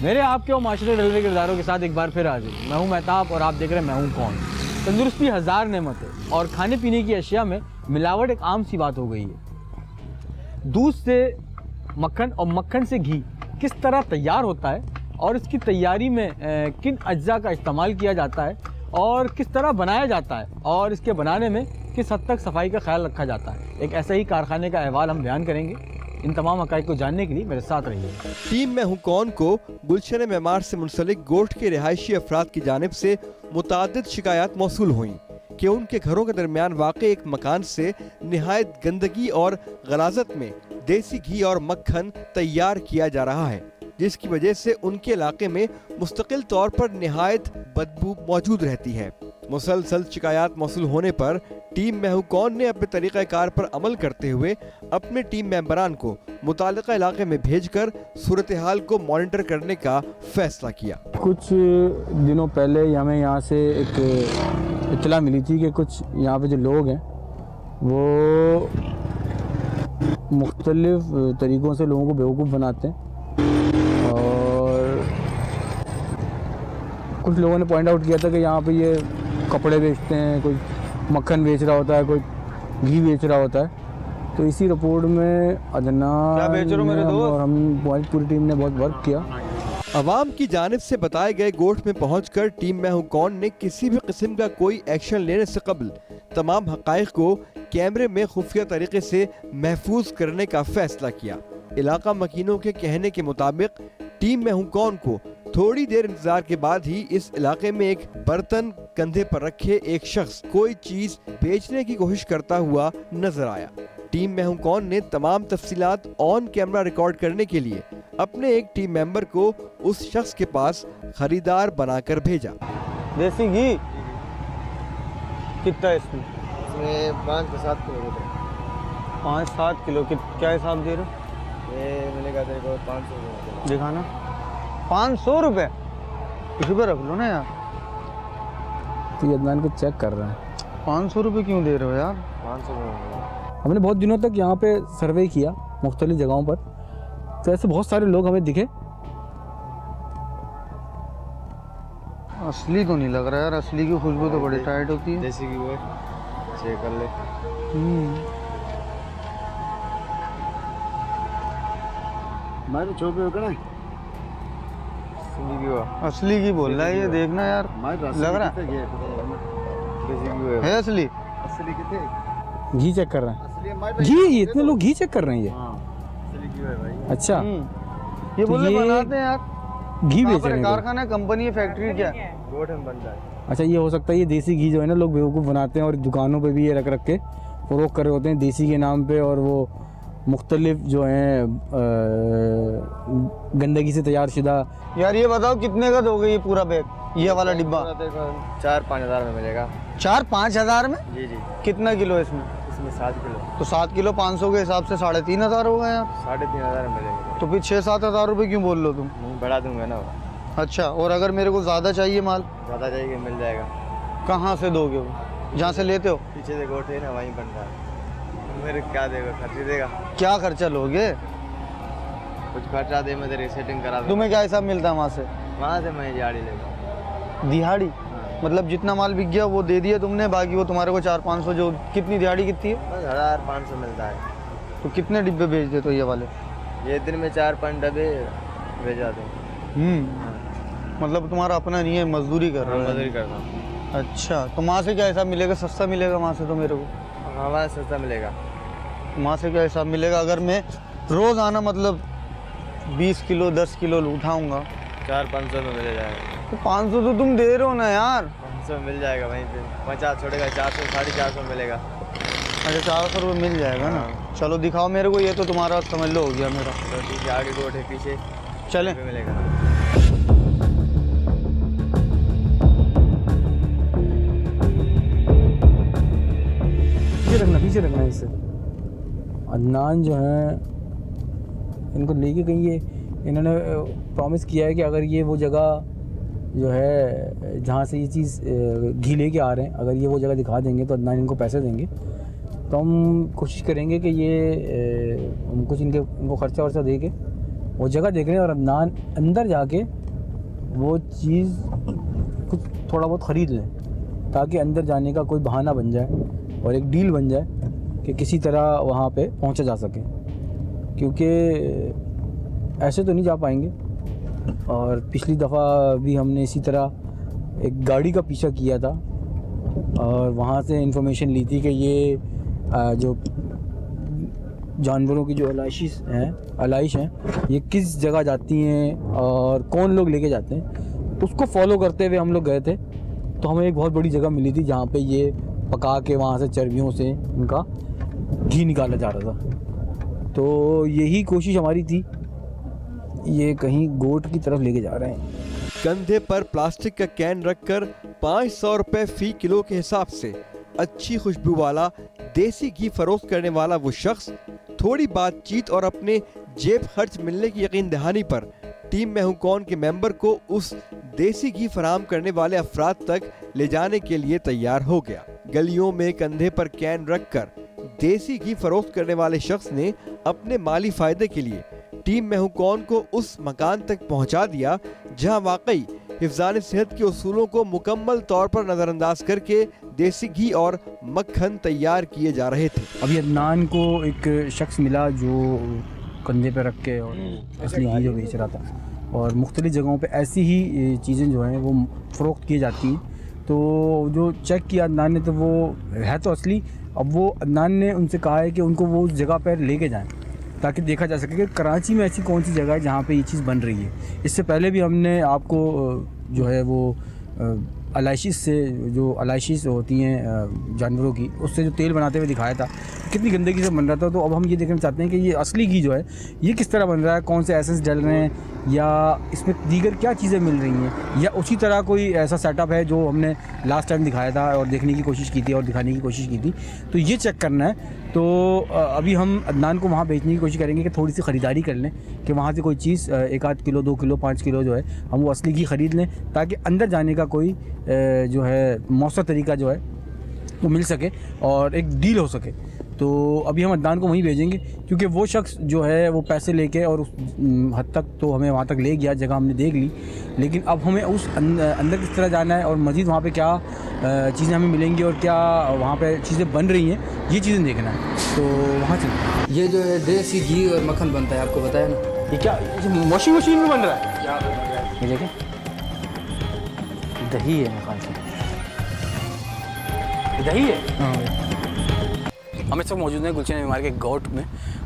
मेरे आपके और माशरे डलवे किरदारों के साथ एक बार फिर हाजिर। मैं हूं महताब और आप देख रहे हैं मैं हूं कौन। तंदुरुस्ती हज़ार नेमत है और खाने पीने की अशिया में मिलावट एक आम सी बात हो गई है। दूध से मक्खन और मक्खन से घी किस तरह तैयार होता है और इसकी तैयारी में किन अज्जा का इस्तेमाल किया जाता है और किस तरह बनाया जाता है और इसके बनाने में किस हद तक सफाई का ख्याल रखा जाता है, एक ऐसा ही कारखाने का अहवाल हम बयान करेंगे। इन तमाम हक़ाइक़ को जानने के लिए मेरे साथ रहिए। टीम मैं हूं कौन को गुलशन मेमार से मुंसलिक गोश्त के रिहायशी अफराद की जानिब से मुतादिद शिकायत मौसूल हुई कि उनके घरों के दरमियान वाक़े एक मकान से निहायत गंदगी और गलाजत में देसी घी और मक्खन तैयार किया जा रहा है, जिसकी वजह से उनके इलाके में मुस्तकिल तौर पर निहायत बदबू मौजूद रहती है। मुसलसल शिकायत मौसूल होने पर टीम मैं हूं कौन ने अपने तरीक़ाकार पर अमल करते हुए अपने टीम मेंबरान को मुतालिका इलाके में भेजकर सूरत हाल को मॉनिटर करने का फैसला किया। कुछ दिनों पहले हमें यहाँ से एक इत्तला मिली थी कि कुछ यहाँ पे जो लोग हैं वो मुख्तलिफ तरीक़ों से लोगों को बेवकूफ़ बनाते हैं और कुछ लोगों ने पॉइंट आउट किया था कि यहाँ पे ये कपड़े बेचते हैं, कोई मक्खन बेच रहा होता है, कोई घी बेच रहा होता है। तो इसी रिपोर्ट में अदनान और हम पूरी टीम ने बहुत वर्क किया। अवाम की जानिब से बताए गए गोश्त में पहुंचकर टीम मैं हूं कौन ने किसी भी किस्म का कोई एक्शन लेने से कबल तमाम हक़ाइक़ को कैमरे में खुफिया तरीके से महफूज करने का फैसला किया। इलाका मकीनों के कहने के मुताबिक टीम मैं हूं कौन को थोड़ी देर इंतजार के बाद ही इस इलाके में एक बर्तन कंधे पर रखे एक शख्स कोई चीज बेचने की कोशिश करता हुआ नजर आया। टीम मैं हूं कौन ने तमाम तफसीलात ऑन कैमरा रिकॉर्ड करने के लिए अपने एक टीम मेंबर को उस शख्स के पास खरीदार बनाकर भेजा। देसी घी कितना है इसमें? 5-7 किलो। 5-7 किलो क्या हिसाब दे रहे हो? ये मैंने कहा तेरे को 500 रुपये दिखाना। 500 रुपये इसी पे रख लो ना यार। तो अदनान को चेक कर रहा है। 500 रुपये क्यों दे रहे हो यार? 500 रुपये। हमने बहुत दिनों तक यहाँ पे सर्वे किया मुख्तलिफ जगहों पर, तो ऐसे बहुत सारे लोग हमें दिखे। असली तो नहीं लग रहा यार, असली की खुशबू तो बड़ी टाइट होती है। देसी की वो चेक कर ले। मारे चौबे हो कड़ा असली की बोल रहा है ये, देखना यार लग रहा है असली। असली कितने घी चेक कर रहे हैं। घी इतने लोग घी चेक कर रहे हैं ये? असली की है भाई। अच्छा ये बोले बनाते हैं यार, घी बेच रहे हैं। कारखाना, कंपनी, फैक्ट्री क्या? गोट हम बन जाए। अच्छा ये हो सकता है ये देसी घी जो है ना लोग बेवकूफ़ बनाते हैं और दुकानों पे भी ये रख के फरोख्त कर रहे होते हैं देसी के नाम पे, और वो मुख्तलिफ जो हैं गंदगी से तैयार शुदा। यार ये बताओ कितने का दोगे ये पूरा बैग, ये वाला डिब्बा? 4-5 हज़ार में मिलेगा। 4-5 हज़ार में? जी जी। कितना किलो है इसमें? इसमें 7 किलो। तो 7 किलो 500 के हिसाब से 3,500 हो गए यार। 3,500 में मिलेगा। तो फिर 6-7 हज़ार रुपये क्यों बोल लो तुम? बढ़ा दूंगा ना। अच्छा, और अगर मेरे को ज़्यादा चाहिए माल? ज़्यादा चाहिए मिल जाएगा। कहाँ से दोगे वो, जहाँ से लेते हो? पीछे से गोट है ना, वहीं बन रहा है। मेरे क्या देगा, खर्च देगा? क्या खर्चा लोगे? कुछ खर्चा दे, मैं तेरी सेटिंग करा दूँ। तुम्हें क्या हिसाब मिलता है वहाँ से? वहाँ से मैं दिहाड़ी लेगा। दिहाड़ी? मतलब जितना माल बिक गया वो दे दिया तुमने, बाकी वो तुम्हारे को 400-500 जो कितनी दिहाड़ी कितनी है? बस 1,500 मिलता है। तो कितने डिब्बे भेज देते हो ये वाले? ये दिन में 4-5 डब्बे भेजा दूँ। मतलब तुम्हारा अपना नहीं है, मजदूरी कर रहे हो? मजदूरी करता हूँ। अच्छा, तो वहाँ से क्या हिसाब मिलेगा? सस्ता मिलेगा वहाँ से तो मेरे को? हाँ वहाँ सस्ता मिलेगा। वहाँ से क्या हिसाब मिलेगा? अगर मैं रोज़ आना मतलब 20 किलो 10 किलो उठाऊँगा 400-500 में मिल जाएगा। तो 500 तो तुम दे रहे हो ना यार। 500 मिल जाएगा वहीं पे। 50 छोड़ेगा, 400-450 मिलेगा। अच्छा 400 रुपये मिल जाएगा ना? चलो दिखाओ मेरे को, ये तो तुम्हारा समझ लो हो गया मेरा। तो ठीक है, आगे गोट है, पीछे चलें? मिलेगा। पीछे रखना है इससे। अदनान जो है इनको लेके कहीं, ये इन्होंने प्रॉमिस किया है कि अगर ये वो जगह जो है जहाँ से ये चीज़ घी लेके आ रहे हैं, अगर ये वो जगह दिखा देंगे तो अदनान इनको पैसे देंगे। तो हम कोशिश करेंगे कि ये हम कुछ इनको खर्चा वर्चा दे के वो जगह देख रहे हैं और अदनान अंदर जाके वो चीज़ कुछ थोड़ा बहुत ख़रीद लें, ताकि अंदर जाने का कोई बहाना बन जाए और एक डील बन जाए कि किसी तरह वहाँ पे पहुँचा जा सके, क्योंकि ऐसे तो नहीं जा पाएंगे। और पिछली दफ़ा भी हमने इसी तरह एक गाड़ी का पीछा किया था और वहाँ से इंफॉर्मेशन ली थी कि ये जो जानवरों की जो आलाइश हैं ये किस जगह जाती हैं और कौन लोग लेके जाते हैं, उसको फॉलो करते हुए हम लोग गए थे। तो हमें एक बहुत बड़ी जगह मिली थी जहाँ पे ये पका के वहाँ से चर्बियों से इनका घी निकाला जा रहा था। तो यही कोशिश हमारी थी, ये कहीं गोट की तरफ लेके जा रहे हैं। कंधे पर प्लास्टिक का कैन रखकर 500 रुपए फी किलो के हिसाब से अच्छी खुशबू वाला देसी घी फरोख्त करने वाला वो शख्स थोड़ी बातचीत और अपने जेब खर्च मिलने की यकीन दहानी पर टीम मैं हूं कौन के मेंबर को उस देसी घी फराहम करने वाले अफराद तक ले जाने के लिए तैयार हो गया। गलियों में कंधे पर कैन रखकर देसी घी फरोख्त करने वाले शख्स ने अपने माली फायदे के लिए टीम मैं हूं कौन को उस मकान तक पहुंचा दिया जहां वाकई हिफ्ज़ान सेहत के उसूलों को मुकम्मल तौर पर नज़रअंदाज करके देसी घी और मक्खन तैयार किए जा रहे थे। अभी अदनान को एक शख्स मिला जो कंधे पे रख के और असली घी जो बेच रहा था, और मुख्तलिफ़ जगहों पे ऐसी ही चीज़ें जो हैं वो फ़रोख्त की जाती हैं। तो जो चेक किया अदनान ने तो वो है तो असली, अब वो अदनान ने उनसे कहा है कि उनको वो उस जगह पर लेके जाएं ताकि देखा जा सके कि कराची में ऐसी कौन सी जगह है जहाँ पे ये चीज़ बन रही है। इससे पहले भी हमने आपको जो है वो अलाइशिस से जो अलाइशिस होती हैं जानवरों की, उससे जो तेल बनाते हुए दिखाया था कितनी गंदगी से बन रहा था। तो अब हम ये देखना चाहते हैं कि ये असली घी जो है ये किस तरह बन रहा है, कौन से एसेंस डल रहे हैं या इसमें दीगर क्या चीज़ें मिल रही हैं, या उसी तरह कोई ऐसा सेटअप है जो हमने लास्ट टाइम दिखाया था और देखने की कोशिश की थी और दिखाने की कोशिश की थी। तो ये चेक करना है। तो अभी हम अदनान को वहाँ भेजने की कोशिश करेंगे कि थोड़ी सी ख़रीदारी कर लें कि वहाँ से कोई चीज़ 1-8 किलो 2 किलो 5 किलो जो है हम वो असली घी ख़रीद लें, ताकि अंदर जाने का कोई जो है मौसर तरीका जो है वो मिल सके और एक डील हो सके। तो अभी हम अदनान को वहीं भेजेंगे, क्योंकि वो शख्स जो है वो पैसे लेके और उस हद तक तो हमें वहाँ तक ले गया, जगह हमने देख ली, लेकिन अब हमें उस अंदर किस तरह जाना है और मज़ीद वहाँ पे क्या चीज़ें हमें मिलेंगी और क्या वहाँ पे चीज़ें बन रही हैं, ये चीज़ें देखना है। तो वहाँ चलते। ये जो है देसी घी और मक्खन बनता है, आपको बताया ना। ये क्या वॉशिंग मशीन में बन रहा है? ये देखें, दही है मेरे ख्याल से, दही है। हाँ, हम इस वक्त मौजूद हैं गुलशन बीमार के गोट में,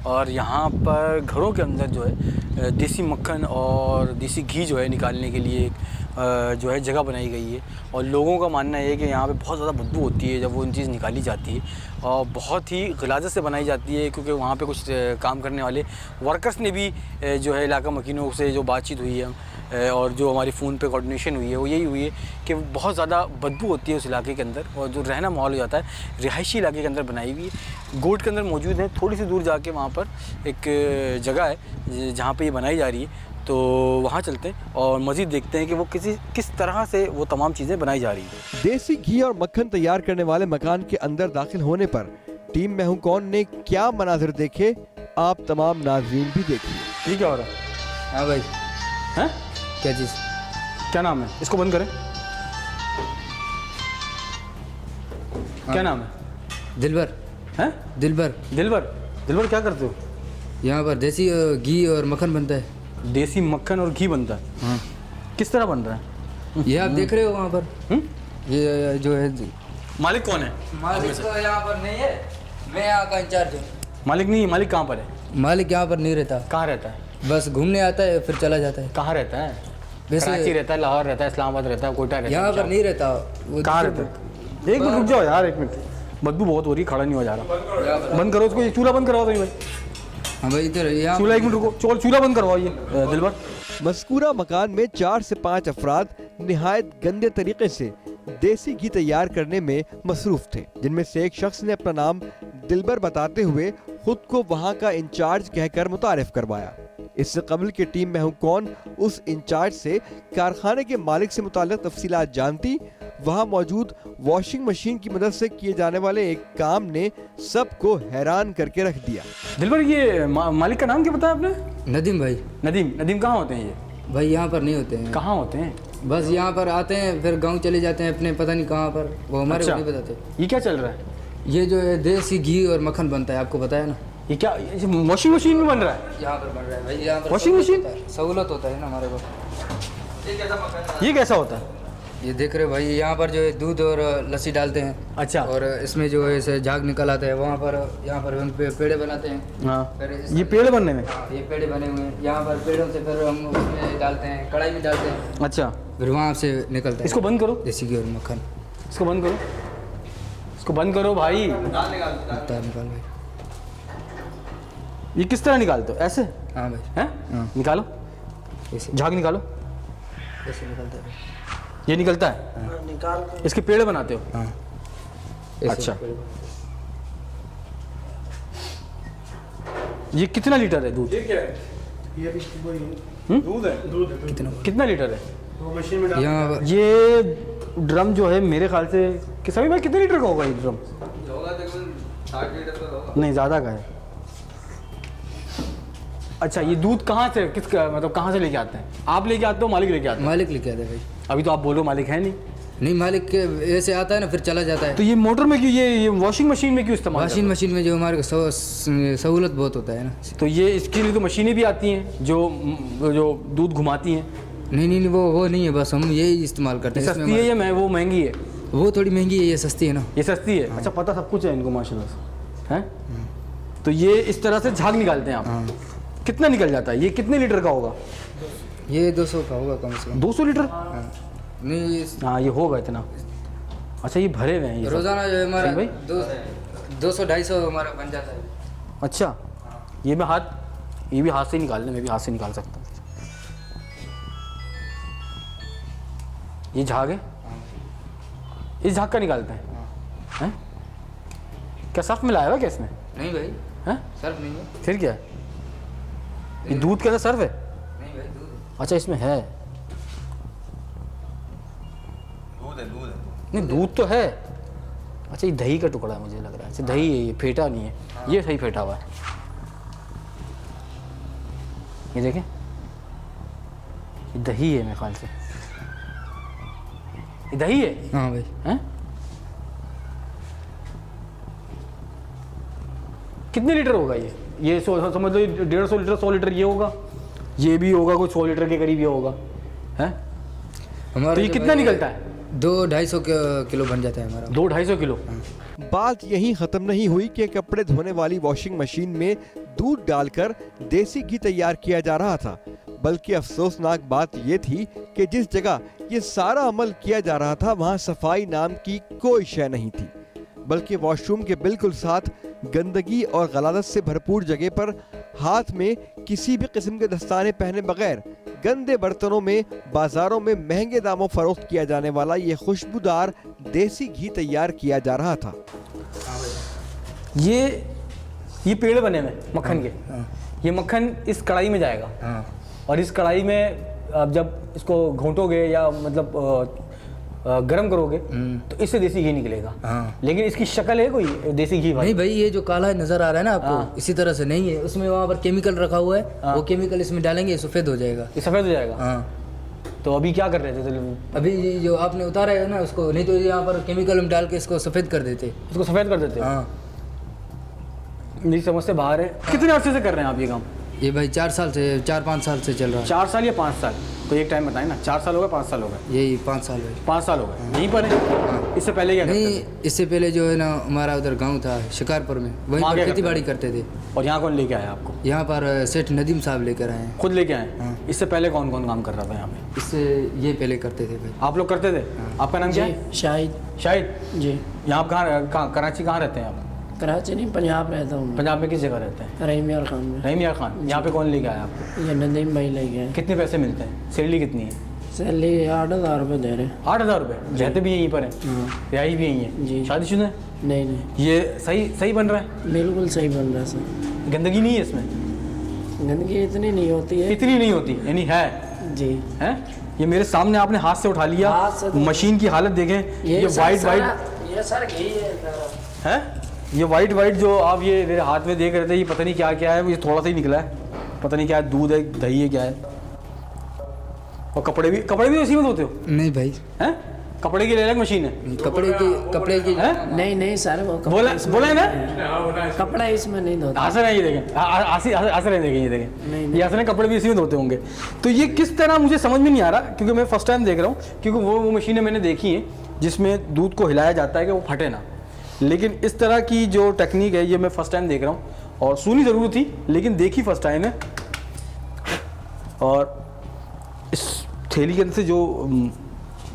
और यहाँ पर घरों के अंदर जो है देसी मक्खन और देसी घी जो है निकालने के लिए जो है जगह बनाई गई है। और लोगों का मानना है कि यहाँ पे बहुत ज़्यादा बदबू होती है जब वो उन चीज़ निकाली जाती है, और बहुत ही ग़लाज़त से बनाई जाती है, क्योंकि वहाँ पे कुछ काम करने वाले वर्कर्स ने भी जो है इलाका मकीनों से जो बातचीत हुई है और जो हमारी फ़ोन पे कोऑर्डिनेशन हुई है वो यही हुई है कि बहुत ज़्यादा बदबू होती है उस इलाके के अंदर, और जो रहना माहौल हो जाता है रिहायशी इलाके के अंदर बनाई हुई है। गोट के अंदर मौजूद है, थोड़ी सी दूर जाके वहाँ पर एक जगह है जहाँ पे ये बनाई जा रही है। तो वहाँ चलते हैं और मज़ीद देखते हैं कि वो किस तरह से वो तमाम चीज़ें बनाई जा रही हैं। देसी घी और मक्खन तैयार करने वाले मकान के अंदर दाखिल होने पर टीम मैं हूं कौन ने क्या मनाजिर देखे, आप तमाम नाज़रीन भी देखिए। ये क्या हो रहा है? हाँ भाई। हैं? क्या चीज़? क्या नाम है? इसको बंद करें। क्या नाम है? दिलबर। हैं? दिलबर। दिलबर क्या करते हो? यहाँ पर देसी घी और मक्खन बनता है। देसी मक्खन और घी बनता है? हाँ। किस तरह बन रहा है? ये आप देख रहे हो वहाँ पर। ये जो है मालिक कौन है? मालिक तो यहाँ पर नहीं है, मैं यहाँ का इंचार्ज हूँ। मालिक नहीं, मालिक कहाँ पर है? मालिक यहाँ पर नहीं रहता। कहाँ रहता है? बस घूमने आता है फिर चला जाता है। कहाँ रहता है? वैसे कराची रहता है, लाहौर रहता है, इस्लामाबाद रहता है, कोयटा रहता है? यहाँ पर नहीं रहता वो। कहाँ रहता है? एक मिनट रुक जाओ यार, एक मिनट, बदबू बहुत हो रही, खड़ा नहीं हो जा रहा। बंद करो उसको, ये चूल्हा बंद करवाओ तो भाई। हाँ भाई इधर यहाँ चूल्हा, एक मिनट रुको, चूल्हा बंद करवाओ ये दिलबर। मज़कूरा मकान में 4 से 5 अफराद निहायत गंदे तरीके से देसी घी तैयार करने में मसरूफ थे, जिनमें से एक शख्स ने अपना नाम दिलबर बताते हुए खुद को वहां का इंचार्ज कहकर मुतारिफ करवाया। इससे कबल की टीम मैं हूं कौन उस इंचार्ज से कारखाने के मालिक से मुताल्लिक तफसीलात जानती, वहां मौजूद वॉशिंग मशीन की मदद से किए जाने वाले एक काम ने सबको हैरान करके रख दिया। दिलबर, ये मालिक का नाम क्या बताया आपने? नदीम भाई। नदीम कहाँ होते हैं ये? भाई यहाँ पर नहीं होते हैं, कहाँ होते हैं? बस यहाँ पर आते हैं फिर गांव चले जाते हैं अपने, पता नहीं कहाँ पर, वो हमारे को नहीं बताते। ये क्या चल रहा है? ये जो है देसी घी और मक्खन बनता है, आपको बताया ना। ये क्या वॉशिंग मशीन में बन रहा है? यहाँ पर बन रहा है भाई, यहाँ पर वॉशिंग मशीन? सहूलत होता है ना हमारे को। ये कैसा होता है? ये देख रहे हो भाई, यहाँ पर जो है दूध और लस्सी डालते हैं। अच्छा। और इसमें जो है इसे झाग निकल आता है, वहाँ पर यहाँ पर हम पेड़े बनाते हैं। हाँ, फिर ये पेड़ बनने में? हाँ, ये पेड़े बने हुए हैं। यहाँ पर पेड़ों से फिर हम उसमें डालते हैं, कढ़ाई में डालते हैं, अच्छा, फिर वहाँ से निकलता है। इसको बंद करो, देसी घी और मक्खन। इसको बंद करो, इसको बंद करो भाई। निकाल भाई। ये किस तरह निकालते हो? ऐसे? हाँ भाई, हैं? हाँ। निकालो, ऐसे झाग निकालो। ऐसे निकलता है। ये निकलता है? इसके पेड़ बनाते हो? हाँ ऐसे। अच्छा। ये कितना लीटर है दूध? कितना लीटर है? यहाँ ये ड्रम जो है मेरे ख्याल से कि सभी भाई कितने लीटर का होगा ये ड्रम? नहीं, ज़्यादा का है। अच्छा, ये दूध कहाँ से, मतलब कहाँ से लेके आते हैं? आप लेके आते हो, मालिक लेके आते हैं? मालिक लेके आते हैं भाई। अभी तो आप बोलो मालिक है नहीं। नहीं, मालिक के ऐसे आता है ना, फिर चला जाता है। तो ये मोटर में क्यों, ये वॉशिंग मशीन में क्यों इस्तेमाल वॉशिंग मशीन में जो हमारे को सहूलत बहुत होता है ना। तो ये इसके लिए तो मशीनें भी आती हैं जो दूध घुमाती हैं। नहीं, वो नहीं है, बस हम यही इस्तेमाल करते हैं। सस्ती है या वो महंगी है? वो थोड़ी महंगी है, ये सस्ती है ना। ये सस्ती है। अच्छा, पता सब कुछ है इनको माशाल्लाह से, हैं? तो ये इस तरह से झाग निकालते हैं आप? हाँ। कितना निकल जाता है? ये कितने लीटर का होगा? ये 200 का होगा कम से कम। 200 लीटर? नहीं, हाँ, ये होगा इतना। अच्छा, ये भरे हुए हैं ये सब? रोजाना जो है हमारा भाई 200-250 हमारा बन जाता है। अच्छा, ये भी हाथ से निकाल लें, मैं भी हाथ से निकाल सकता हूँ। ये झाग है? इस झाग का निकालते हैं? क्या सर्फ मिलाया हुआ क्या इसमें? नहीं भाई, हैं? सर्फ नहीं है। फिर क्या है? ये दूध के अंदर सर्फ है? नहीं भाई, दूध। अच्छा, इसमें है। नहीं, दूध तो है। अच्छा, ये दही का टुकड़ा है मुझे लग रहा है। अच्छा, दही है ये, फेटा नहीं है। ये सही फेटा हुआ है। ये देखें, ये दही है मेरे ख्याल से। ये दही है? हाँ भाई। हैं? कितने लीटर होगा ये समझ लो 150 लीटर, 100 लीटर ये होगा। ये भी होगा कुछ 100 लीटर के करीब ये होगा, हैं? हमारा तो ये जो कितना भाई निकलता है? 200-250 किलो बन जाता है हमारा। 200-250 किलो? बात यहीं खत्म नहीं हुई कि कपड़े धोने वाली वॉशिंग मशीन में दूध डालकर देसी घी तैयार किया जा रहा था, बल्कि अफसोसनाक बात ये थी कि जिस जगह ये सारा अमल किया जा रहा था वहाँ सफाई नाम की कोई शय नहीं थी, बल्कि वॉशरूम के बिल्कुल साथ गंदगी और गलादत से भरपूर जगह पर हाथ में किसी भी किस्म के दस्ताने पहने बगैर गंदे बर्तनों में बाजारों में महंगे दामों फरोख्त किया जाने वाला ये खुशबूदार देसी घी तैयार किया जा रहा था। ये पेड़ बने हुए मक्खन के। ये मक्खन इस कढ़ाई में जाएगा। हाँ। और इस कढ़ाई में अब जब इसको घोंटोगे या मतलब गरम करोगे तो इससे देसी घी निकलेगा। हाँ। लेकिन इसकी शक्ल है कोई देसी घी वाली? नहीं भाई, ये जो काला नजर आ रहा है ना आपको, हाँ। इसी तरह से नहीं है। उसमें वहाँ पर केमिकल रखा हुआ है। हाँ। वो केमिकल इसमें डालेंगे, सफेद हो जाएगा। ये सफ़ेद हो जाएगा। हाँ। तो अभी क्या कर रहे थे? तो अभी ये जो आपने उतारा है ना उसको, नहीं तो यहाँ पर केमिकल हम डाल के इसको सफेद कर देते। इसको सफ़ेद कर देते हो? हाँ। मेरी समझ से बाहर है। कितने अर्से से कर रहे हैं आप ये काम? ये भाई 4-5 साल से चल रहा है। 4 साल या 5 साल? कोई एक टाइम बताएं ना। 4 साल हो गए, 5 साल हो गए? यही 5 साल भाई। 5 साल हो गए। यहीं पर है? इससे पहले क्या करते नहीं, इससे पहले जो है ना हमारा उधर गांव था शिकारपुर में, वहीं वहाँ पर क्या खेती करते बाड़ी करते थे। और यहाँ कौन लेके आया आपको? यहाँ पर सेठ नदीम साहब लेकर आए हैं। खुद लेके आए? हाँ। इससे पहले कौन कौन काम कर रहा था यहाँ पे? इससे ये पहले करते थे भाई। आप लोग करते थे? आपका नाम क्या है? शाहिद शाहिद जी। यहाँ कहाँ कराची कहाँ रहते हैं आप? कराची नहीं, पंजाब रहता हूँ मैं। पंजाब में किस जगह रहते हैं? रहीम यार खान में। रहीम यार खान। यहाँ पे कौन लेके आया आपको? ये नदीम भाई ले गए। कितने पैसे मिलते हैं? सैलरी कितनी है? सैलरी 8,000 रुपये दे रहे हैं। 8,000 रुपये? रहते भी यहीं पर हैं? हाँ। रिहाई भी यहीं है? जी। शादीशुदा है? नहीं नहीं, ये सही बन रहा है? बिल्कुल सही बन रहा है सर। गंदगी नहीं है इसमें? गंदगी इतनी नहीं होती है। इतनी नहीं होती यानी है? जी हैं? ये मेरे सामने आपने हाथ से उठा लिया। हाथ से तो- मशीन की हालत देखें, ये वाइट ये सर घी है सारा। है, ये वाइट जो आप ये मेरे हाथ में देख रहे थे, ये पता नहीं क्या क्या है, ये थोड़ा सा ही निकला है, पता नहीं क्या है, दूध है, दही है, क्या है। और कपड़े भी उसी में धोते हो? नहीं भाई, हैं? कपड़े की अलग मशीन है? कपड़े की हैं? नहीं सर वो बोला है ना? कपड़ा इसमें नहीं धोता। हंस रहे हैं, ये देखें, हंस रहे हैं, देखें, ये देखें, ये हंस रहे हैं, कपड़े भी इसी में धोते होंगे। तो ये किस तरह मुझे समझ में नहीं आ रहा, क्योंकि मैं फर्स्ट टाइम देख रहा हूँ, क्योंकि वो मशीनें मैंने देखी हैं जिसमें दूध को हिलाया जाता है कि वो फटे ना, लेकिन इस तरह की जो टेक्निक है ये मैं फर्स्ट टाइम देख रहा हूँ, और सुनी ज़रूर थी लेकिन देखी फर्स्ट टाइम है। और इस थैली के अंदर से जो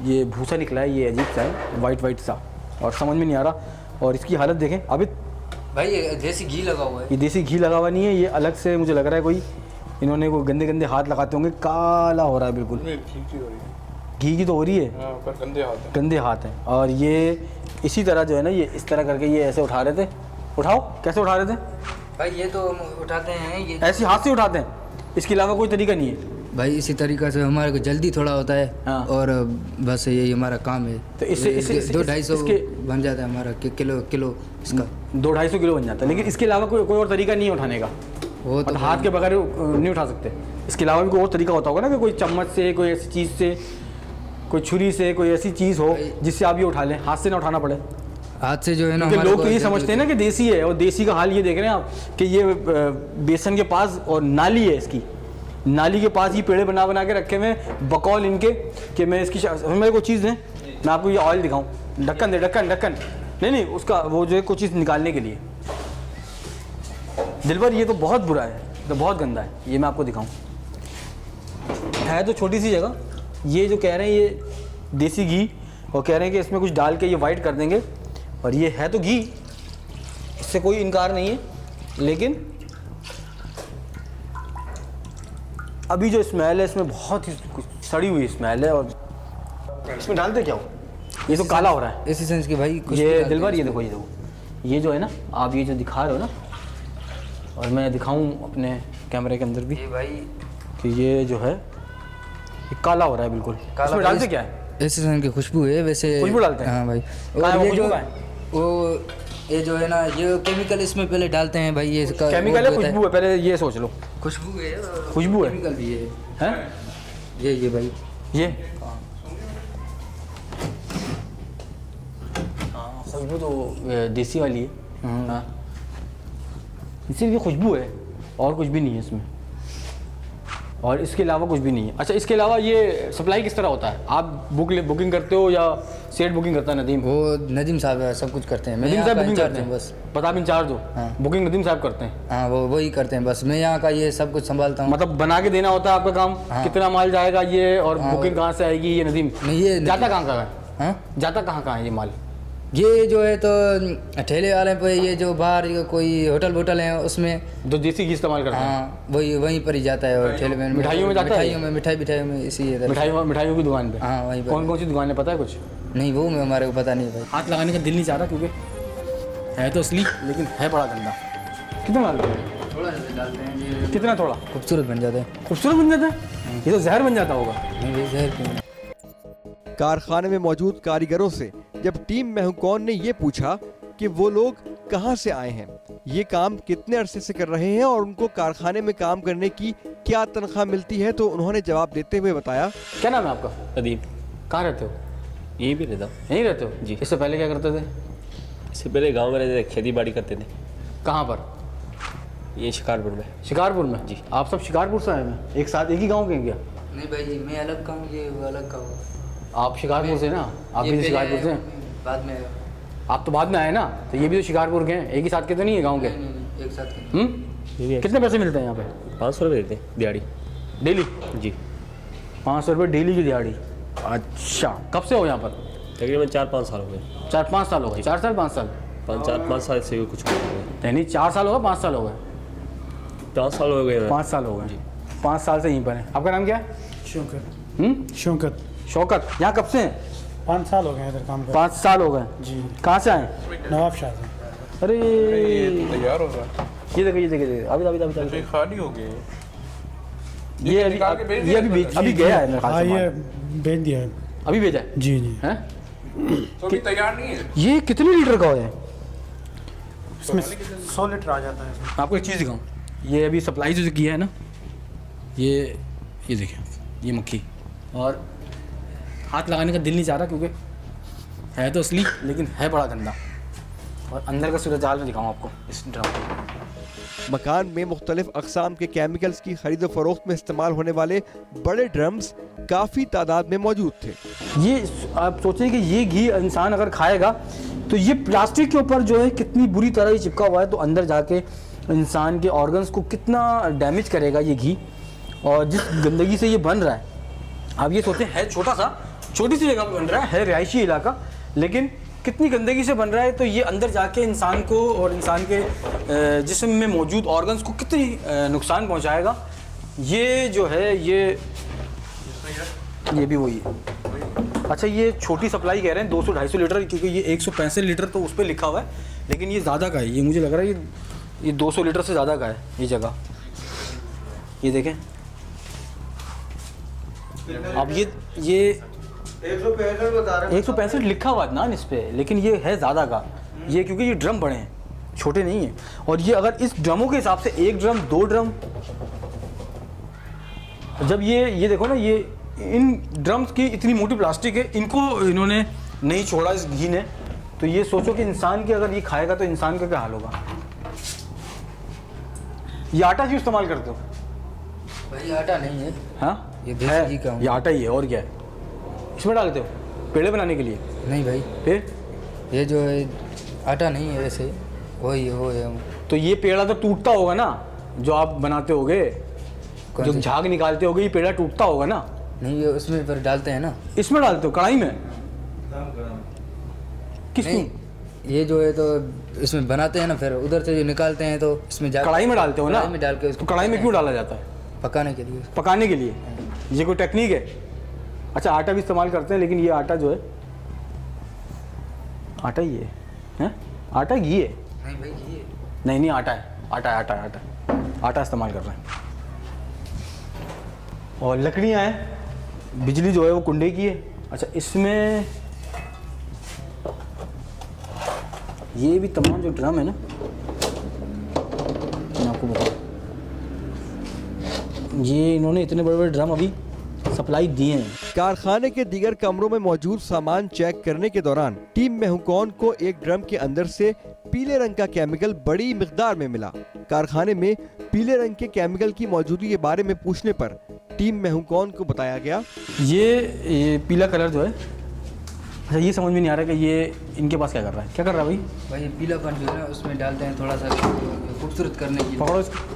ये भूसा निकला है, ये अजीब सा है, वाइट सा, और समझ में नहीं आ रहा। और इसकी हालत देखें अभी भाई, ये देसी घी लगा हुआ है। ये देसी घी लगा हुआ नहीं है, ये अलग से मुझे लग रहा है कोई इन्होंने कोई गंदे हाथ लगाते होंगे, काला हो रहा है बिल्कुल। घी की तो हो रही है, पर गंदे हाथ हैं। और ये इसी तरह जो है ना, ये इस तरह करके ये ऐसे उठा रहे थे। उठाओ, कैसे उठा रहे थे भाई? ये तो हम उठाते हैं, ये ऐसे हाथ से उठाते हैं, इसके अलावा कोई तरीका नहीं है भाई। इसी तरीक़ा से हमारे को जल्दी थोड़ा होता है। हाँ। और बस यही हमारा काम है। तो इससे 200-250 बन जाता है हमारा किलो इसका। 200-250 किलो बन जाता है, लेकिन इसके अलावा कोई और तरीका नहीं है उठाने का? वो तो हाथ के बगैर नहीं उठा सकते, इसके अलावा भी कोई और तरीका होता होगा ना, कि कोई चम्मच से, कोई ऐसी चीज़ से, कोई छुरी से, कोई ऐसी चीज़ हो जिससे आप ये उठा लें, हाथ से ना उठाना पड़े। हाथ से जो है ना, लोग तो ये समझते हैं ना कि देसी है, और देसी का हाल ये देख रहे हैं आप कि ये बेसन के पास और नाली है, इसकी नाली के पास ये पेड़े बना के रखे हुए बकौल इनके कि मैं इसकी मेरे को चीज़ दें, मैं आपको ये ऑयल दिखाऊं, ढक्कन दे, ढक्कन नहीं उसका वो जो है कुछ चीज़ निकालने के लिए। दिलबर ये तो बहुत बुरा है, तो बहुत गंदा है, ये मैं आपको दिखाऊं। है तो छोटी सी जगह, ये जो कह रहे हैं ये देसी घी, और कह रहे हैं कि इसमें कुछ डाल के ये वाइट कर देंगे, और ये है तो घी, इससे कोई इनकार नहीं है, लेकिन अभी जो स्मेल है इसमें बहुत ही सड़ी हुई स्मेल है। और इसमें डालते क्या हो, ये तो काला हो रहा है इसी सेंस की भाई। ये दिलबर ये देखो, ये जो है ना, आप ये जो दिखा रहे हो ना, और मैं दिखाऊं अपने कैमरे के अंदर भी ये भाई कि ये जो है ये काला हो रहा है बिल्कुल। इसमें डालते क्या है? इसी सेंस की खुशबू है वैसे। खुशबू डालते हैं? हाँ भाई। कहाँ है और वो ये खुशबू जो कहाँ है? वो ये जो है ना, ये केमिकल इसमें पहले डालते हैं भाई। ये इसका केमिकल है, खुशबू है? पहले ये सोच लो, खुशबू है, खुशबू है, केमिकल भी है। हैं? ये भाई, ये हाँ, खुशबू तो देसी वाली है। हाँ, सिर्फ ये खुशबू है और कुछ भी नहीं है इसमें, और इसके अलावा कुछ भी नहीं है। अच्छा, इसके अलावा ये सप्लाई किस तरह होता है? आप बुकिंग करते हो या सेट बुकिंग करता है नदीम? वो नदीम साहब सब कुछ करते हैं। मैं नदीम यहाँ साहब का बुकिंग इंचार्ज करते हूँ हैं बस। बस आप इंचार्ज हो? हाँ। बुकिंग नदीम साहब करते हैं? हाँ, वो वही करते हैं बस। मैं यहाँ का ये सब कुछ संभालता हूँ। मतलब बना के देना होता है आपका काम? हाँ। कितना माल जाएगा ये, और हाँ, बुकिंग कहाँ से आएगी? ये नदीम नहीं, ये जाता कहाँ है? हाँ, जाता कहाँ है ये माल? ये जो है तो ठेले वाले पे, ये जो बाहर ये कोई होटल है उसमें जो देसी घी इस्तेमाल करते हैं? हाँ, वहीं पर ही जाता है। और ठेले में मिठाइयों में जाता है? मिठाइयों में इसी इधर। मिठाइयों की दुकान पे? हाँ, वहीं पर। कौन सी दुकान है पता है कुछ? नहीं, वो मैं हमारे को पता नहीं भाई। हाथ लगाने का दिल नहीं चाह रहा, क्योंकि है तो असली लेकिन है बड़ा गंदा। कितना डालते हैं? थोड़ा डालते हैं, कितना थोड़ा? खूबसूरत बन जाता है। खूबसूरत बन जाता है? ये तो जहर बन जाता होगा। नहीं भाई, जहर क्यों? कारखाने में मौजूद कारीगरों से जब टीम मैं हूं कौन ने ये पूछा कि वो लोग कहां से आए हैं, ये काम कितने अरसे से कर रहे हैं और उनको कारखाने में काम करने की क्या तनख्वाह मिलती है, तो उन्होंने जवाब देते हुए बताया। क्या नाम है आपका? अदीब। कहाँ रहते हो? यहीं भी रहता हूँ। यहीं रहते हो जी। इससे पहले क्या करते थे? इससे पहले गांव में रहते थे, खेती बाड़ी करते थे। कहाँ पर? ये शिकारपुर में। शिकारपुर में? जी। आप सब शिकारपुर से आए हैं? एक साथ एक ही गाँव के क्या? नहीं भाई, मैं अलग का हूँ, ये अलग का हूँ। आप शिकारपुर से ना? आप भी शिकारपुर से? बाद में आया। आप तो बाद में आए ना, तो ये भी तो शिकारपुर के हैं, एक ही साथ के तो नहीं है गाँव के? नहीं, एक साथ के। कितने पैसे मिलते हैं यहाँ पे? 500 रुपये देते हैं दिहाड़ी। डेली? जी। 500 रुपये डेली की दिहाड़ी? अच्छा, कब से हो यहाँ पर? तकरीबन 4-5 साल हो गए। 4-5 साल हो गए? 4 साल 5 साल? 4-5 साल से कुछ हो गए। नहीं, 4 साल हो गए, 5 साल हो गए? 5 साल हो गए। 5 साल हो गए। 5 साल से यहीं पर है। आपका नाम क्या है? शौकत। शौकत। यहाँ कब से हैं? 5 साल हो गए इधर काम कर। 5 साल हो गए जी। कहाँ से आए? नवाब शाह से। अरे तैयार हो रहा है। ये देखो, ये देखो, अभी खाली हो गए। ये अभी अभी गया है मेरे ख्याल हाँ से ये माल। भेज दिया है। अभी भेजा है जी जी। हैं? तो अभी तैयार नहीं है। ये कितने लीटर का है? इसमें 100 लीटर आ जाता है इसमें। मैं आपको एक चीज़ दिखाऊँ, ये अभी सप्लाई जो किया है ना, ये देखिए, ये मक्खी, और हाथ लगाने का दिल नहीं चाह रहा क्योंकि है तो असली लेकिन है बड़ा गंदा। और अंदर का सूरज हाल में दिखाऊँ आपको इस ड्रम में। मकान में मुख्तलिफ अक़साम के केमिकल्स की खरीद व फरोख्त में इस्तेमाल होने वाले बड़े ड्रम्स काफ़ी तादाद में मौजूद थे। ये आप सोचें कि ये घी इंसान अगर खाएगा तो ये प्लास्टिक के ऊपर जो है कितनी बुरी तरह ही चिपका हुआ है, तो अंदर जाके इंसान के ऑर्गन्स को कितना डैमेज करेगा ये घी। और जिस गंदगी से ये बन रहा है, आप ये सोचें, है छोटी सी जगह पर बन रहा है रिहायशी इलाका, लेकिन कितनी गंदगी से बन रहा है, तो ये अंदर जाके इंसान को और इंसान के जिस्म में मौजूद ऑर्गन्स को कितनी नुकसान पहुंचाएगा। ये जो है ये भी वही है। अच्छा, ये छोटी सप्लाई कह रहे हैं 200-250 लीटर, क्योंकि ये 165 लीटर तो उस पर लिखा हुआ है, लेकिन ये ज़्यादा का है। ये मुझे लग रहा है ये 200 लीटर से ज़्यादा का है ये जगह। ये देखें अब ये 165 बता रहे हैं। 165 लिखा हुआ है ना इस पे, लेकिन ये है ज़्यादा का। ये क्योंकि ये ड्रम बड़े हैं, छोटे नहीं हैं। और ये अगर इस ड्रमों के हिसाब से 1 ड्रम 2 ड्रम, जब ये देखो ना, ये इन ड्रम्स की इतनी मोटी प्लास्टिक है, इनको इन्होंने नहीं छोड़ा इस घी ने, तो ये सोचो कि इंसान के अगर ये खाएगा तो इंसान का क्या हाल होगा। ये आटा क्यों इस्तेमाल करते हो? भाई आटा नहीं है, हाँ ये देसी घी का ये आटा ही है, और क्या है इसमें डालते हो? पेड़े बनाने के लिए? नहीं भाई, फिर ये जो है आटा नहीं है, वैसे वही है। तो ये पेड़ा तो टूटता होगा ना, जो आप बनाते होगे, जो सा? झाग निकालते होगे, ये पेड़ा टूटता होगा ना। नहीं, ये उसमें पर डालते हैं ना। इसमें डालते हो कढ़ाई में? किस नहीं, ये जो है तो इसमें बनाते हैं ना, फिर उधर से जो निकालते हैं तो इसमें कढ़ाई में डालते हो ना? कढ़ाई में डाल के तो कढ़ाई में क्यों डाला जाता है? पकाने के लिए। पकाने के लिए? ये कोई टेक्निक है? अच्छा, आटा भी इस्तेमाल करते हैं, लेकिन ये आटा जो है, आटा ही है, हैं? आटा घी है? नहीं भाई, घी है। नहीं आटा है, आटा इस्तेमाल कर रहे हैं। और लकड़ियाँ हैं, बिजली जो है वो कुंडे की है। अच्छा, इसमें ये भी तमाम जो ड्रम है ना, मैं आपको बताऊँ, ये इन्होंने इतने बड़े बड़े ड्रम अभी सप्लाई दिए हैं। कारखाने के दीगर कमरों में मौजूद सामान चेक करने के दौरान टीम मेहुकॉन को एक ड्रम के अंदर से पीले रंग का केमिकल बड़ी मिकदार में मिला। कारखाने में पीले रंग के केमिकल की मौजूदगी के बारे में पूछने पर टीम मेहुकॉन को बताया गया, ये पीला कलर जो है, अच्छा ये समझ में नहीं आ रहा कि ये इनके पास क्या कर रहा है भाई? भाई ये पीलापन जो है ना, उसमें डालते हैं थोड़ा सा खूबसूरत करने के लिए। पकड़ो इसको,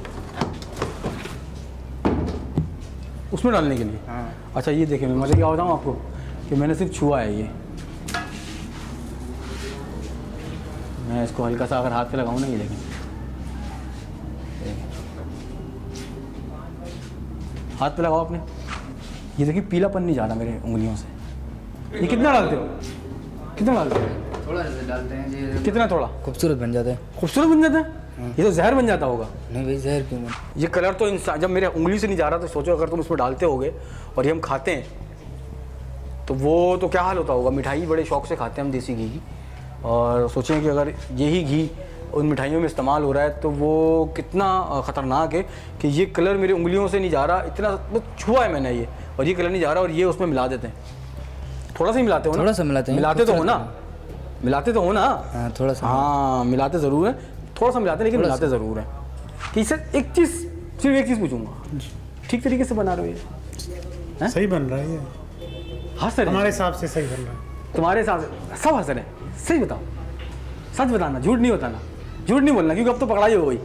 उसमें डालने के लिए। हाँ। अच्छा, ये देखें, मैं मज़े क्या बताऊँ आपको कि मैंने सिर्फ छुआ है ये। मैं इसको हल्का सा अगर हाथ पे लगाऊँ ना, ये देखें, हाथ पे लगाओ अपने, ये देखिए पीलापन नहीं जा रहा मेरे उंगलियों से। ये कितना डालते हो? थोड़ा सा डालते हैं जी। कितना थोड़ा? खूबसूरत बन जाता है। खूबसूरत बन जाता है? ये तो जहर बन जाता होगा। नहीं भाई, जहर क्यों बन? ये कलर तो इंसान, जब मेरे उंगली से नहीं जा रहा तो सोचो अगर तुम उसमें डालते होगे और ये हम खाते हैं तो वो तो क्या हाल होता होगा। मिठाई बड़े शौक से खाते हैं हम देसी घी की, और सोचें कि अगर यही घी उन मिठाइयों में इस्तेमाल हो रहा है तो वो कितना ख़तरनाक है कि ये कलर मेरी उंगलियों से नहीं जा रहा, इतना छुआ है मैंने ये, और ये कलर नहीं जा रहा, और ये उसमें मिला देते हैं। थोड़ा सा ही मिलाते हो ना? थोड़ा सा मिलाते हैं। मिलाते तो हो ना? मिलाते तो हो ना? हाँ, थोड़ा सा। हाँ, मिलाते ज़रूर है, थोड़ा सा मिलाते हैं, लेकिन मिलाते ज़रूर है। कि सर सिर्फ एक चीज़ पूछूंगा, ठीक तरीके से बना रहे हो ये? सही बन रहा है ये, हंस रहे हैं? हमारे हिसाब से सही बन रहा है। तुम्हारे हिसाब से सब हंस रहे हैं? सही बताओ, सच बताना, झूठ नहीं बताना, झूठ नहीं बोलना, क्योंकि अब तो पकड़ाई हो गई।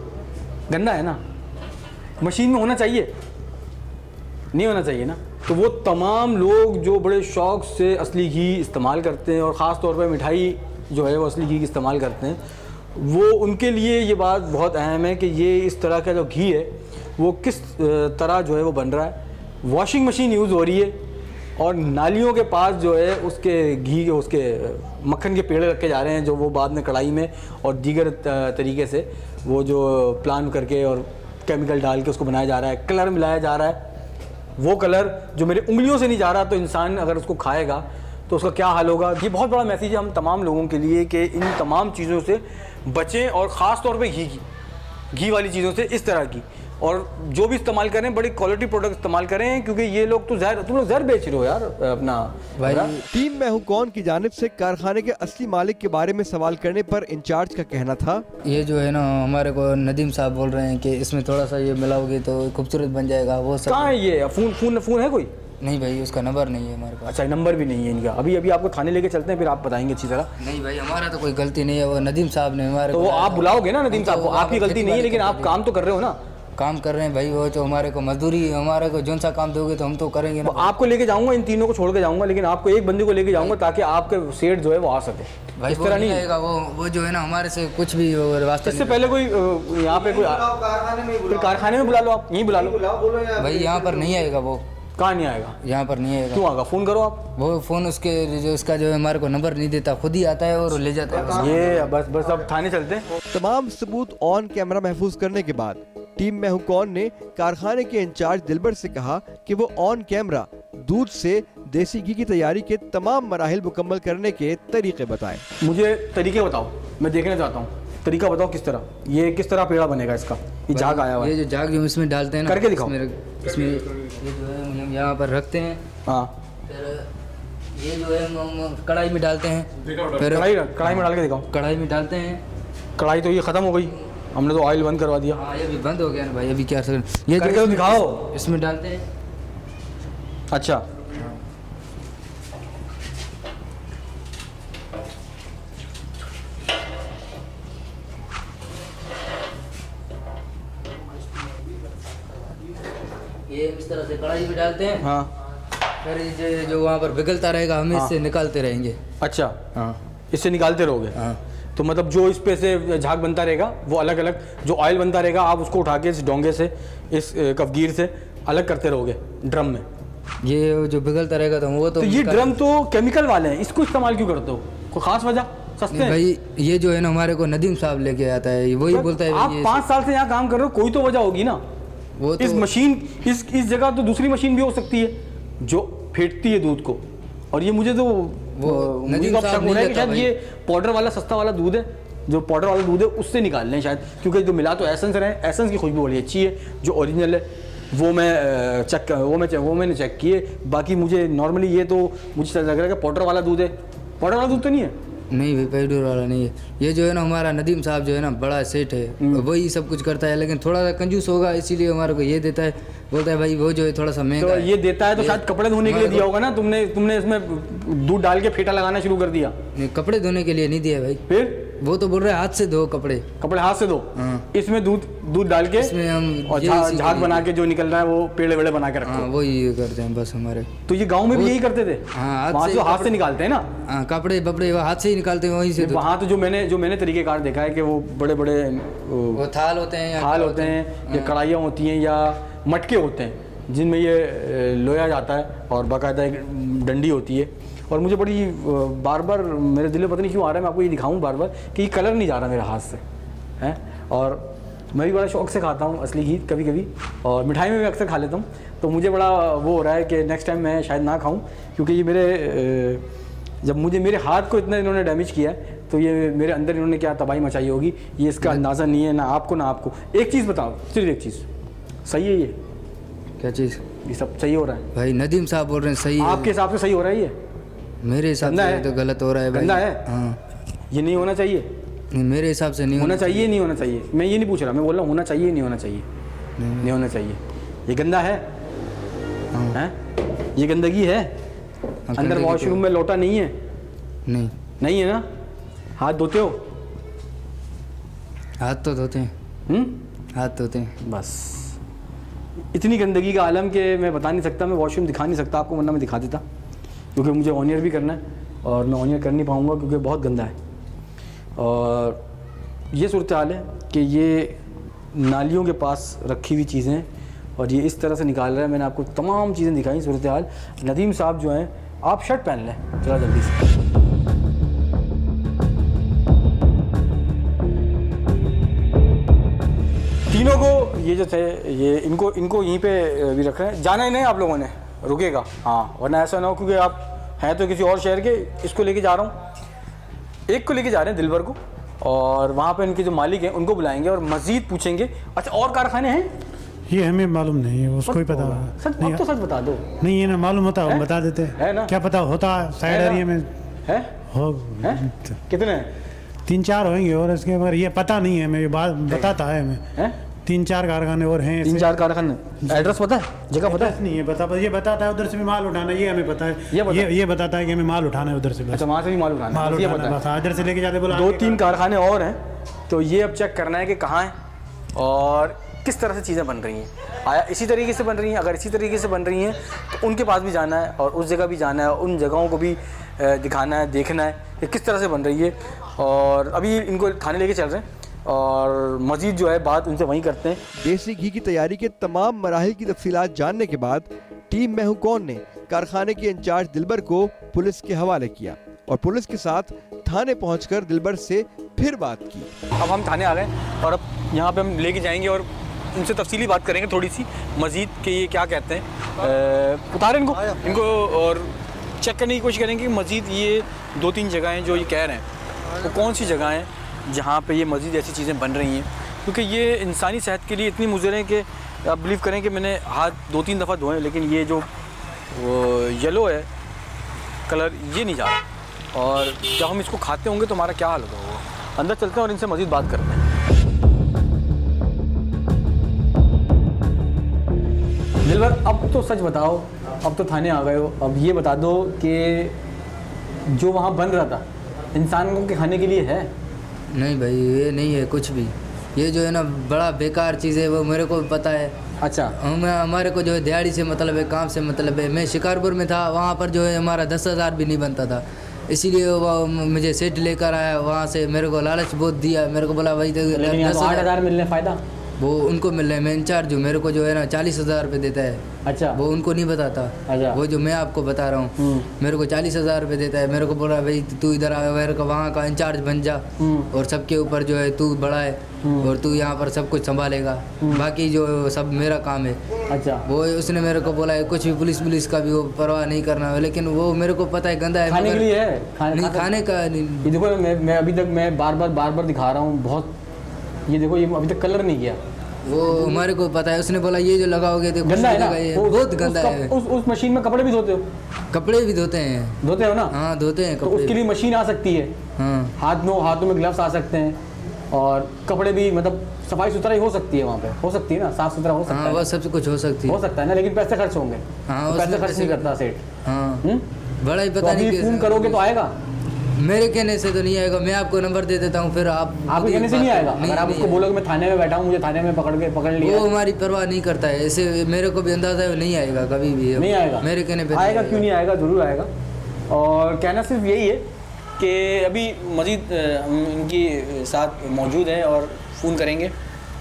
गंदा है ना, मशीन में होना चाहिए, नहीं होना चाहिए ना। तो वो तमाम लोग जो बड़े शौक़ से असली घी इस्तेमाल करते हैं, और ख़ास तौर पर मिठाई जो है वो असली घी इस्तेमाल करते हैं, वो उनके लिए ये बात बहुत अहम है कि ये इस तरह का जो घी है वो किस तरह जो है वो बन रहा है। वॉशिंग मशीन यूज़ हो रही है, और नालियों के पास जो है उसके घी उसके मक्खन के पेड़ रखे जा रहे हैं, जो वो बाद में कढ़ाई में और दीगर तरीके से वो जो प्लान करके और केमिकल डाल के उसको बनाया जा रहा है, कलर मिलाया जा रहा है। वो कलर जो मेरे उंगलियों से नहीं जा रहा, तो इंसान अगर उसको खाएगा तो उसका क्या हाल होगा। ये बहुत बड़ा मैसेज है हम तमाम लोगों के लिए कि इन तमाम चीज़ों से बचें, और ख़ास तौर पे घी वाली चीज़ों से, इस तरह की, और जो भी इस्तेमाल करें बड़ी क्वालिटी प्रोडक्ट इस्तेमाल करें, क्योंकि ये लोग तो तुम लोग जहर बेच रहे हो यार अपना। टीम मैं हूं कौन की जानिब से कारखाने के असली मालिक के बारे में सवाल करने पर इंचार्ज का कहना था, ये जो है ना हमारे को नदीम साहब बोल रहे हैं कि इसमें थोड़ा सा ये मिलाओगे तो खूबसूरत बन जाएगा। वो सब कहाँ है ये? फोन है कोई? नहीं भाई, उसका नंबर नहीं है हमारे पास। अच्छा, नंबर भी नहीं है इनका। अभी आपको थाने लेके चलते हैं, फिर आप बताएंगे अच्छी तरह। नहीं भाई, हमारा तो कोई गलती नहीं है, वो नदीम साहब ने हमारे तो वो आप बुलाओगे ना नदीम साहब को, आपकी गलती नहीं है, लेकिन आप काम तो कर रहे हो ना। काम कर रहे हैं भाई, वो तो हमारे को मजदूरी, हमारे को जोन सा काम दोगे तो हम तो करेंगे ना। आपको लेके जाऊंगा, इन तीनों को छोड़ के जाऊंगा, लेकिन आपको एक बंदे को लेके जाऊंगा ताकि आपके सेठ जो है वो आ सके। भाई इस तरह नहीं आएगा वो जो है ना हमारे से कुछ भी वास्ता इससे पहले कोई यहाँ पे कोई कारखाने में बुला लो, आप यहीं बुला लो। भाई यहाँ पर नहीं आएगा वो। कहाँ नहीं आएगा? यहाँ पर नहीं आएगा। क्यों आएगा? फोन करो आप। वो फोन उसके जो इसका जो है हमारे को नंबर नहीं देता, खुद ही आता है और ले जाता है। ये बस अब थाने चलते हैं। तमाम सबूत ऑन कैमरा महफूज करने के बाद टीम मैं हूं कौन ने कारखाने के इंचार्ज दिलबर से कहा कि वो ऑन कैमरा दूध से देसी घी की तैयारी के तमाम मराहिल मुकम्मल करने के तरीके बताएं। मुझे तरीके बताओ, मैं देखना चाहता हूँ। तरीका बताओ किस तरह, ये किस तरह पेड़ा बनेगा इसका? ये झाग आया हुआ है, ये जो झाग जो इसमें डालते हैं ना, करके दिखाओ। इसमें ये जो है हम यहाँ पर रखते हैं। हाँ, फिर ये जो है हम कढ़ाई में डालते हैं। फिर कढ़ाई में डाल के दिखाओ। कढ़ाई में डालते हैं। कढ़ाई तो ये ख़त्म हो गई, हमने तो ऑयल बंद करवा दिया। हाँ, ये भी बंद हो गया ना भाई, अभी क्या कर ये करके तो दिखाओ। इसमें डालते हैं। अच्छा, ये इस तरह से कढ़ाई में डालते हैं। हाँ, फिर ये जो वहाँ पर पिघलता रहेगा, हम इससे निकालते रहेंगे। अच्छा, हाँ, इससे निकालते रहोगे। हाँ। तो मतलब जो इस पे से झाग बनता रहेगा वो अलग अलग, जो ऑयल बनता रहेगा आप उसको उठा के इस डोंगे से, इस कफगीर से अलग करते रहोगे ड्रम में। ये जो पिघलता रहेगा तो वो तो ये ड्रम तो केमिकल वाले हैं, इसको इस्तेमाल क्यों करते हो? कोई खास वजह? सस्ते हैं भाई। ये जो है ना हमारे को नदीम साहब लेके आता है, वही बोलता है। आप 5 साल से यहाँ काम कर रहे हो, कोई तो वजह होगी ना। वो तो इस मशीन इस जगह तो दूसरी मशीन भी हो सकती है जो फेंटती है दूध को, और ये मुझे तो मुझे तो शक हो रहा है कि शायद ये पाउडर वाला सस्ता वाला दूध है, जो पाउडर वाला दूध है उससे निकाल लें शायद, क्योंकि जो मिला तो एसेंस रहे, एसेंस की खुशबू बड़ी अच्छी है। जो ओरिजिनल है वो मैंने चेक किए, बाकी मुझे नॉर्मली ये तो मुझे लग रहा है कि पाउडर वाला दूध है। पाउडर वाला दूध तो नहीं है? नहीं भाई, पेडूर वाला नहीं है। ये जो है ना हमारा नदीम साहब जो है ना बड़ा सेठ है, वही सब कुछ करता है, लेकिन थोड़ा सा कंजूस होगा, इसीलिए हमारे को ये देता है। बोलता है भाई वो जो है थोड़ा सा महंगा तो ये देता है तो शायद कपड़े धोने के लिए दिया होगा ना। तुमने इसमें दूध डाल के फेंटा लगाना शुरू कर दिया। नहीं, कपड़े धोने के लिए नहीं दिया भाई। फिर वो तो बोल रहे हैं हाथ से धो कपड़े हाथ से धो। हाँ। इसमें दूध डाल के इसमें हम और झाग बना के जो निकल रहा है वो पेड़े वेड़े बना के रखो। हाँ, वही करते हैं बस हमारे। तो ये गांव में भी यही करते थे? हाँ, हाथ से निकालते हैं ना। हाँ, कपड़े बपड़े हाथ से ही निकालते हैं वहीं से। वहाँ तो जो मैंने तरीकेकार देखा है कि वो बड़े बड़े वो थाल होते हैं या कढ़ाइयाँ होती हैं या मटके होते हैं जिनमें ये लोया जाता है, और बाकायदा एक डंडी होती है। और मुझे बड़ी बार बार मेरे दिल में पता नहीं क्यों आ रहा है, मैं आपको ये दिखाऊं बार बार कि ये कलर नहीं जा रहा मेरे हाथ से हैं। और मैं भी बड़ा शौक़ से खाता हूँ असली घी कभी कभी, और मिठाई में भी अक्सर खा लेता हूँ। तो मुझे बड़ा वो हो रहा है कि नेक्स्ट टाइम मैं शायद ना खाऊँ, क्योंकि ये जब मेरे हाथ को इतना इन्होंने डैमेज किया है तो ये मेरे अंदर इन्होंने क्या तबाही मचाई होगी, ये इसका अंदाज़ा नहीं है ना आपको ना आपको। एक चीज़ बताओ, सिर्फ एक चीज़, सही है ये? क्या चीज़? ये सब सही हो रहा है? भाई नदीम साहब बोल रहे हैं सही है। आपके हिसाब से सही हो रहा है ये? मेरे हिसाब से तो गलत हो रहा है भाई। गंदा है? हाँ। ये नहीं होना चाहिए? नहीं, मेरे हिसाब से नहीं होना चाहिए। नहीं होना चाहिए, मैं ये नहीं पूछ रहा, मैं बोल रहा हूँ होना चाहिए नहीं होना चाहिए? नहीं होना चाहिए। ये गंदा है? हैं? ये गंदगी है? अंदर वॉशरूम में लोटा नहीं है? नहीं है ना? हाथ धोते हो? हाथ तो धोते हैं। हाथ धोते हैं। बस इतनी गंदगी का आलम के मैं बता नहीं सकता, मैं वॉशरूम दिखा नहीं सकता आपको, वरना मैं दिखा देता, क्योंकि मुझे ऑनियर भी करना है और मैं ऑनियर कर नहीं पाऊँगा क्योंकि बहुत गंदा है। और ये सूरत हाल है कि ये नालियों के पास रखी हुई चीज़ें और ये इस तरह से निकाल रहा है। मैंने आपको तमाम चीज़ें दिखाई सूरत हाल। नदीम साहब जो हैं, आप शर्ट पहन लें ज़रा जल्दी से। तीनों को ये जो थे ये इनको यहीं पे भी रख रहे हैं। जाना ही नहीं आप लोगों ने, रुकेगा हाँ, वरना ऐसा ना हो क्योंकि आप हैं तो किसी और शहर के। इसको लेके जा रहा हूँ, एक को लेके जा रहे हैं दिलबर को, और वहाँ पे इनके जो मालिक हैं उनको बुलाएंगे और मज़ीद पूछेंगे। अच्छा और कारखाने हैं? ये हमें मालूम नहीं है, उसको ही पता होगा। सच अब तो सच बता दो। नहीं ये ना मालूम होता हम बता देते है ना? क्या पता होता साइड एरिया में है हो कितने 3-4 होंगे और इसके मगर ये पता नहीं है हमें, ये बात बताता है हमें। हैं 3-4 कारखाने और हैं। 3-4 कारखाने। एड्रेस पता है, जगह पता है? नहीं है पता, ये बताता है उधर से भी माल उठाना, ये हमें पता है। ये बताता है कि हमें माल उठाना है उधर से, बस अच्छा वहाँ से भी माल उठाना है, माल बस ये उठाना पता है। बस इधर से लेके जाते बोला 2-3 कारखाने और हैं, तो ये अब चेक करना है कि कहाँ हैं और किस तरह से चीज़ें बन रही हैं। आया इसी तरीके से बन रही हैं? अगर इसी तरीके से बन रही हैं तो उनके पास भी जाना है और उस जगह भी जाना है, उन जगहों को भी दिखाना है, देखना है कि किस तरह से बन रही है। और अभी इनको थाने लेके चल रहे हैं और मज़ीद जो है बात उनसे वहीं करते हैं। देसी घी की तैयारी के तमाम मराहिल की तफसीलात जानने के बाद टीम मैं हूं कौन ने कारखाने के इंचार्ज दिलबर को पुलिस के हवाले किया और पुलिस के साथ थाने पहुंचकर दिलबर से फिर बात की। अब हम थाने आ गए और अब यहाँ पे हम लेके जाएंगे और उनसे तफसीली बात करेंगे थोड़ी सी मज़ीद कि ये क्या कहते हैं। उतारें इनको और चेक करने की कोशिश करेंगे कि मज़ीद ये 2-3 जगहें जो ये कह रहे हैं वो कौन सी जगह हैं जहाँ पे ये मज़ीद ऐसी चीज़ें बन रही हैं, क्योंकि ये इंसानी सेहत के लिए इतनी मुज़र हैं कि आप बिलीव करें कि मैंने हाथ 2-3 दफ़ा धोए लेकिन ये जो येलो है कलर ये नहीं जा रहा, और जब हम इसको खाते होंगे तो हमारा क्या हाल होगा। अंदर चलते हैं और इनसे मज़ीद बात करते हैं। दिलबर अब तो सच बताओ, अब तो थाने आ गए हो, अब ये बता दो कि जो वहाँ बन रहा था इंसानों के खाने के लिए है? नहीं भाई ये नहीं है कुछ भी, ये जो है ना बड़ा बेकार चीज़ है, वो मेरे को भी पता है। अच्छा हमारे को जो है दिहाड़ी से मतलब है, काम से मतलब है। मैं शिकारपुर में था, वहाँ पर जो है हमारा 10,000 भी नहीं बनता था, इसीलिए वो मुझे सेट लेकर आया वहाँ से। मेरे को लालच बहुत दिया, मेरे को बोला भाई 10,000 मिलने फ़ायदा वो उनको मिल रहा है। मैं इंचार्ज हूँ, मेरे को जो है ना 40,000 रुपये देता है। अच्छा वो उनको नहीं बताता। अच्छा वो जो मैं आपको बता रहा हूँ मेरे को 40,000 रुपये देता है। मेरे को बोला भाई तू इधर आ, मेरे को वहाँ का इंचार्ज बन जा और सबके ऊपर जो है तू बड़ा है और तू यहाँ पर सब कुछ संभालेगा, बाकी जो सब मेरा काम है। अच्छा वो उसने मेरे को बोला है कुछ भी पुलिस का भी वो परवाह नहीं करना है, लेकिन वो मेरे को पता है गंदा है। खाने के लिए है, नहीं खाने का नहीं। ये देखो मैं अभी तक मैं बार बार दिखा रहा हूँ बहुत, ये देखो ये अभी तक कलर नहीं किया। वो हमारे को पता है, उसने बोला ये जो लगाओगे तो गंदा है ना? बहुत गंदा है। उस मशीन में कपड़े भी धोते हो? कपड़े भी धोते हैं। धोते हो ना? हाँ धोते हैं तो कपड़े। उसके लिए मशीन आ सकती है। हाँ हाथों में ग्लव्स आ सकते हैं और कपड़े भी मतलब सफाई सुथराई हो सकती है वहाँ पे, हो सकती है ना, साफ सुथरा हो सकता है। वो सब कुछ हो सकती है, हो सकता है ना, लेकिन पैसे खर्च होंगे। हाँ तो पैसे खर्च नहीं करता सेठ। हाँ बड़ा ही तो पता नहीं अभी फोन करोगे तो आएगा? मेरे कहने से तो नहीं आएगा, मैं आपको नंबर दे देता हूँ, फिर आपके कहने से नहीं आएगा। अगर आप उसको बोलोगे मैं थाने में बैठा हूँ, मुझे थाने में पकड़ लिया, वो हमारी परवाह नहीं करता है। ऐसे मेरे को भी अंदाजा है नहीं आएगा कभी भी। नहीं आएगा मेरे कहने पे आएगा, क्यों नहीं आएगा, जरूर आएगा। और कहना सिर्फ यही है कि अभी मज़ीद हम इनकी साथ मौजूद हैं और फ़ोन करेंगे,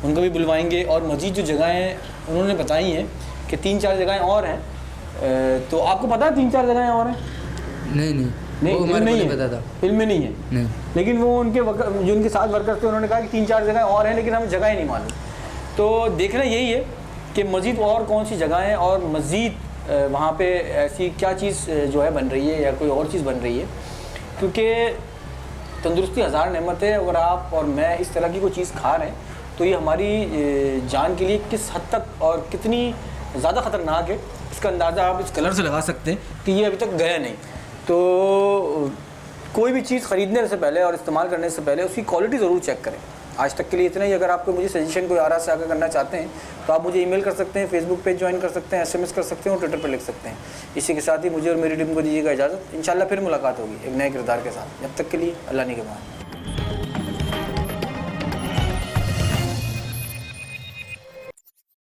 उनको भी बुलवाएंगे और मज़ीद जो जगहें उन्होंने बताई हैं कि 3-4 जगहें और हैं। तो आपको पता है 3-4 जगहें और हैं? नहीं नहीं, वो नहीं है, पता था, फिल्म में नहीं है। नहीं, लेकिन वो उनके जो उनके साथ वर्कर्स थे उन्होंने कहा कि 3-4 जगह और हैं, लेकिन हमें जगह ही नहीं मालूम। तो देखना यही है कि मज़ीद और कौन सी जगह हैं और मज़ीद वहाँ पे ऐसी क्या चीज़ जो है बन रही है या कोई और चीज़ बन रही है, क्योंकि तंदुरुस्ती हज़ार नेमत है। अगर आप और मैं इस तरह की कोई चीज़ खा रहे हैं तो ये हमारी जान के लिए किस हद तक और कितनी ज़्यादा ख़तरनाक है, इसका अंदाज़ा आप इस कलर से लगा सकते हैं कि ये अभी तक गया नहीं। तो कोई भी चीज़ ख़रीदने से पहले और इस्तेमाल करने से पहले उसकी क्वालिटी ज़रूर चेक करें। आज तक के लिए इतना ही। अगर आपको मुझे सजेशन कोई आरा से आगे करना चाहते हैं तो आप मुझे ईमेल कर सकते हैं, फेसबुक पेज ज्वाइन कर सकते हैं, SMS कर सकते हैं और ट्विटर पर लिख सकते हैं। इसी के साथ ही मुझे और मेरी टीम को दीजिएगा इजाज़त। इंशाल्लाह फिर मुलाकात होगी एक नए किरदार के साथ। जब तक के लिए अल्लाह निगहबान।